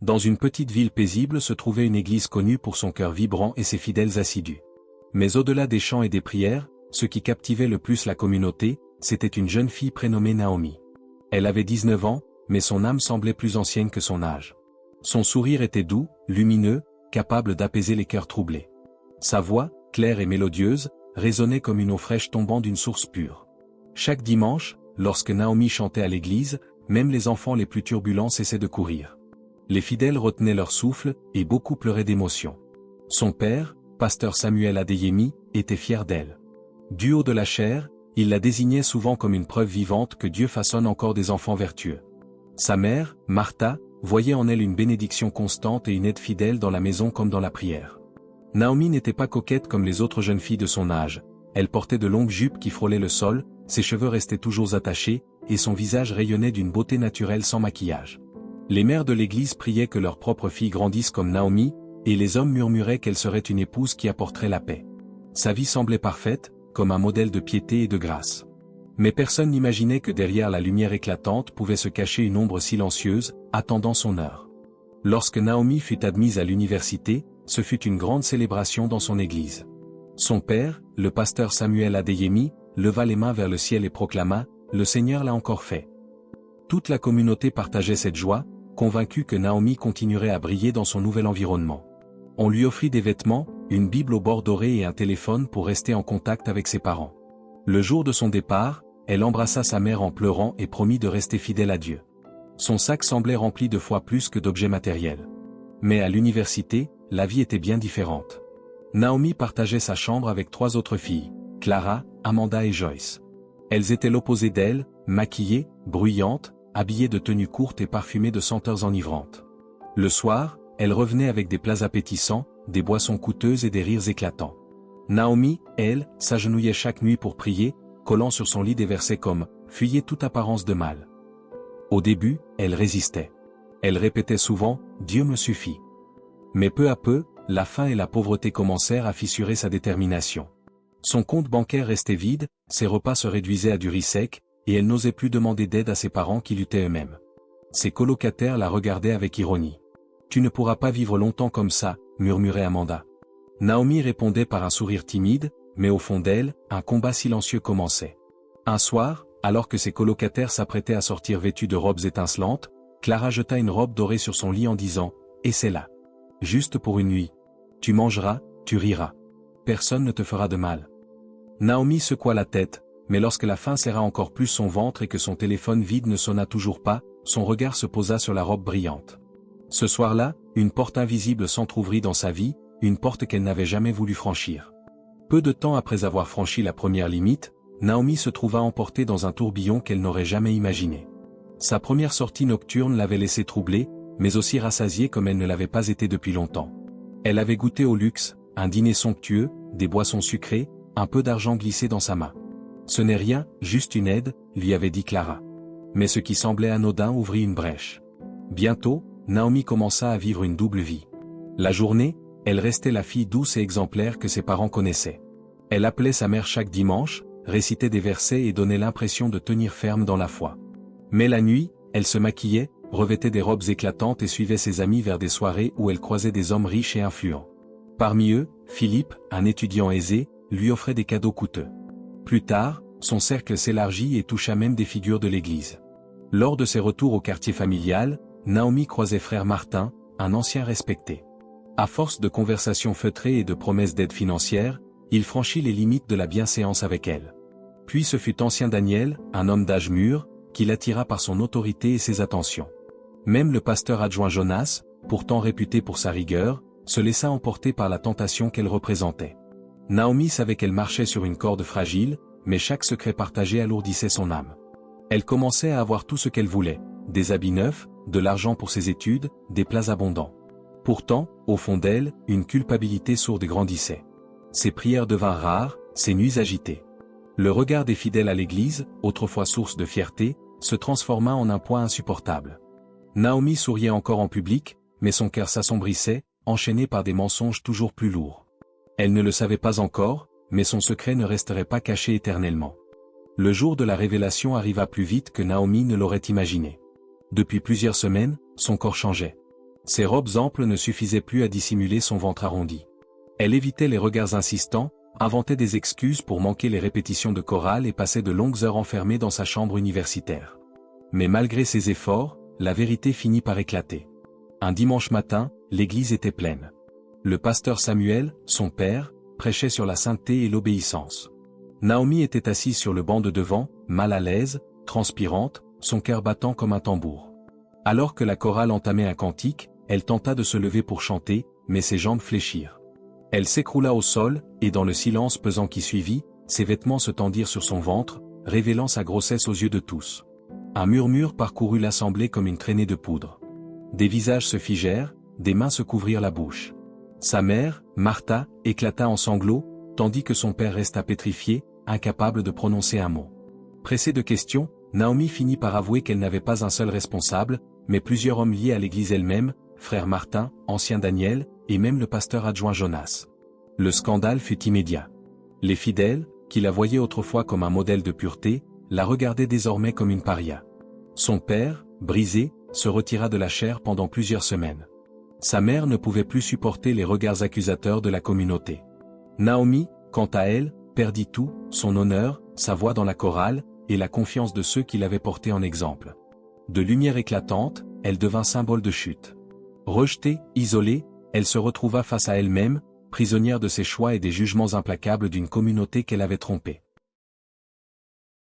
Dans une petite ville paisible se trouvait une église connue pour son cœur vibrant et ses fidèles assidus. Mais au-delà des chants et des prières, ce qui captivait le plus la communauté, c'était une jeune fille prénommée Naomi. Elle avait 19 ans, mais son âme semblait plus ancienne que son âge. Son sourire était doux, lumineux, capable d'apaiser les cœurs troublés. Sa voix, claire et mélodieuse, résonnait comme une eau fraîche tombant d'une source pure. Chaque dimanche, lorsque Naomi chantait à l'église, même les enfants les plus turbulents cessaient de courir. Les fidèles retenaient leur souffle, et beaucoup pleuraient d'émotion. Son père, pasteur Samuel Adeyemi, était fier d'elle. Du haut de la chair, il la désignait souvent comme une preuve vivante que Dieu façonne encore des enfants vertueux. Sa mère, Martha, voyait en elle une bénédiction constante et une aide fidèle dans la maison comme dans la prière. Naomi n'était pas coquette comme les autres jeunes filles de son âge, elle portait de longues jupes qui frôlaient le sol, ses cheveux restaient toujours attachés, et son visage rayonnait d'une beauté naturelle sans maquillage. Les mères de l'église priaient que leur propre fille grandisse comme Naomi, et les hommes murmuraient qu'elle serait une épouse qui apporterait la paix. Sa vie semblait parfaite, comme un modèle de piété et de grâce. Mais personne n'imaginait que derrière la lumière éclatante pouvait se cacher une ombre silencieuse, attendant son heure. Lorsque Naomi fut admise à l'université, ce fut une grande célébration dans son église. Son père, le pasteur Samuel Adeyemi, leva les mains vers le ciel et proclama « Le Seigneur l'a encore fait ». Toute la communauté partageait cette joie, convaincue que Naomi continuerait à briller dans son nouvel environnement. On lui offrit des vêtements, une Bible au bord doré et un téléphone pour rester en contact avec ses parents. Le jour de son départ, elle embrassa sa mère en pleurant et promit de rester fidèle à Dieu. Son sac semblait rempli de fois plus que d'objets matériels. Mais à l'université, la vie était bien différente. Naomi partageait sa chambre avec 3 autres filles, Clara, Amanda et Joyce. Elles étaient l'opposé d'elle, maquillées, bruyantes, habillées de tenues courtes et parfumées de senteurs enivrantes. Le soir, elles revenaient avec des plats appétissants, des boissons coûteuses et des rires éclatants. Naomi, elle, s'agenouillait chaque nuit pour prier, collant sur son lit des versets comme « Fuyez toute apparence de mal ». Au début, elle résistait. Elle répétait souvent « Dieu me suffit ». Mais peu à peu, la faim et la pauvreté commencèrent à fissurer sa détermination. Son compte bancaire restait vide, ses repas se réduisaient à du riz sec, et elle n'osait plus demander d'aide à ses parents qui luttaient eux-mêmes. Ses colocataires la regardaient avec ironie. « Tu ne pourras pas vivre longtemps comme ça », murmurait Amanda. Naomi répondait par un sourire timide, mais au fond d'elle, un combat silencieux commençait. Un soir, alors que ses colocataires s'apprêtaient à sortir vêtus de robes étincelantes, Clara jeta une robe dorée sur son lit en disant « Et c'est là. Juste pour une nuit. Tu mangeras, tu riras. Personne ne te fera de mal. » Naomi secoua la tête, mais lorsque la faim serra encore plus son ventre et que son téléphone vide ne sonna toujours pas, son regard se posa sur la robe brillante. Ce soir-là, une porte invisible s'entr'ouvrit dans sa vie, une porte qu'elle n'avait jamais voulu franchir. Peu de temps après avoir franchi la première limite, Naomi se trouva emportée dans un tourbillon qu'elle n'aurait jamais imaginé. Sa première sortie nocturne l'avait laissée troublée, mais aussi rassasiée comme elle ne l'avait pas été depuis longtemps. Elle avait goûté au luxe, un dîner somptueux, des boissons sucrées, un peu d'argent glissé dans sa main. Ce n'est rien, juste une aide, lui avait dit Clara. Mais ce qui semblait anodin ouvrit une brèche. Bientôt, Naomi commença à vivre une double vie. La journée, elle restait la fille douce et exemplaire que ses parents connaissaient. Elle appelait sa mère chaque dimanche, récitait des versets et donnait l'impression de tenir ferme dans la foi. Mais la nuit, elle se maquillait, revêtait des robes éclatantes et suivait ses amis vers des soirées où elle croisait des hommes riches et influents. Parmi eux, Philippe, un étudiant aisé, lui offrait des cadeaux coûteux. Plus tard, son cercle s'élargit et toucha même des figures de l'église. Lors de ses retours au quartier familial, Naomi croisait frère Martin, un ancien respecté. À force de conversations feutrées et de promesses d'aide financière, il franchit les limites de la bienséance avec elle. Puis ce fut ancien Daniel, un homme d'âge mûr, qui l'attira par son autorité et ses attentions. Même le pasteur adjoint Jonas, pourtant réputé pour sa rigueur, se laissa emporter par la tentation qu'elle représentait. Naomi savait qu'elle marchait sur une corde fragile, mais chaque secret partagé alourdissait son âme. Elle commençait à avoir tout ce qu'elle voulait, des habits neufs, de l'argent pour ses études, des plats abondants. Pourtant, au fond d'elle, une culpabilité sourde grandissait. Ses prières devinrent rares, ses nuits agitées. Le regard des fidèles à l'église, autrefois source de fierté, se transforma en un poids insupportable. Naomi souriait encore en public, mais son cœur s'assombrissait, enchaîné par des mensonges toujours plus lourds. Elle ne le savait pas encore, mais son secret ne resterait pas caché éternellement. Le jour de la révélation arriva plus vite que Naomi ne l'aurait imaginé. Depuis plusieurs semaines, son corps changeait. Ses robes amples ne suffisaient plus à dissimuler son ventre arrondi. Elle évitait les regards insistants, inventait des excuses pour manquer les répétitions de chorale et passait de longues heures enfermée dans sa chambre universitaire. Mais malgré ses efforts, la vérité finit par éclater. Un dimanche matin, l'église était pleine. Le pasteur Samuel, son père, prêchait sur la sainteté et l'obéissance. Naomi était assise sur le banc de devant, mal à l'aise, transpirante, son cœur battant comme un tambour. Alors que la chorale entamait un cantique, elle tenta de se lever pour chanter, mais ses jambes fléchirent. Elle s'écroula au sol, et dans le silence pesant qui suivit, ses vêtements se tendirent sur son ventre, révélant sa grossesse aux yeux de tous. Un murmure parcourut l'assemblée comme une traînée de poudre. Des visages se figèrent, des mains se couvrirent la bouche. Sa mère, Martha, éclata en sanglots, tandis que son père resta pétrifié, incapable de prononcer un mot. Pressée de questions, Naomi finit par avouer qu'elle n'avait pas un seul responsable, mais plusieurs hommes liés à l'église elle-même, frère Martin, ancien Daniel, et même le pasteur adjoint Jonas. Le scandale fut immédiat. Les fidèles, qui la voyaient autrefois comme un modèle de pureté, la regardaient désormais comme une paria. Son père, brisé, se retira de la chaire pendant plusieurs semaines. Sa mère ne pouvait plus supporter les regards accusateurs de la communauté. Naomi, quant à elle, perdit tout, son honneur, sa voix dans la chorale, et la confiance de ceux qui l'avaient portée en exemple. De lumière éclatante, elle devint symbole de chute. Rejetée, isolée, elle se retrouva face à elle-même, prisonnière de ses choix et des jugements implacables d'une communauté qu'elle avait trompée.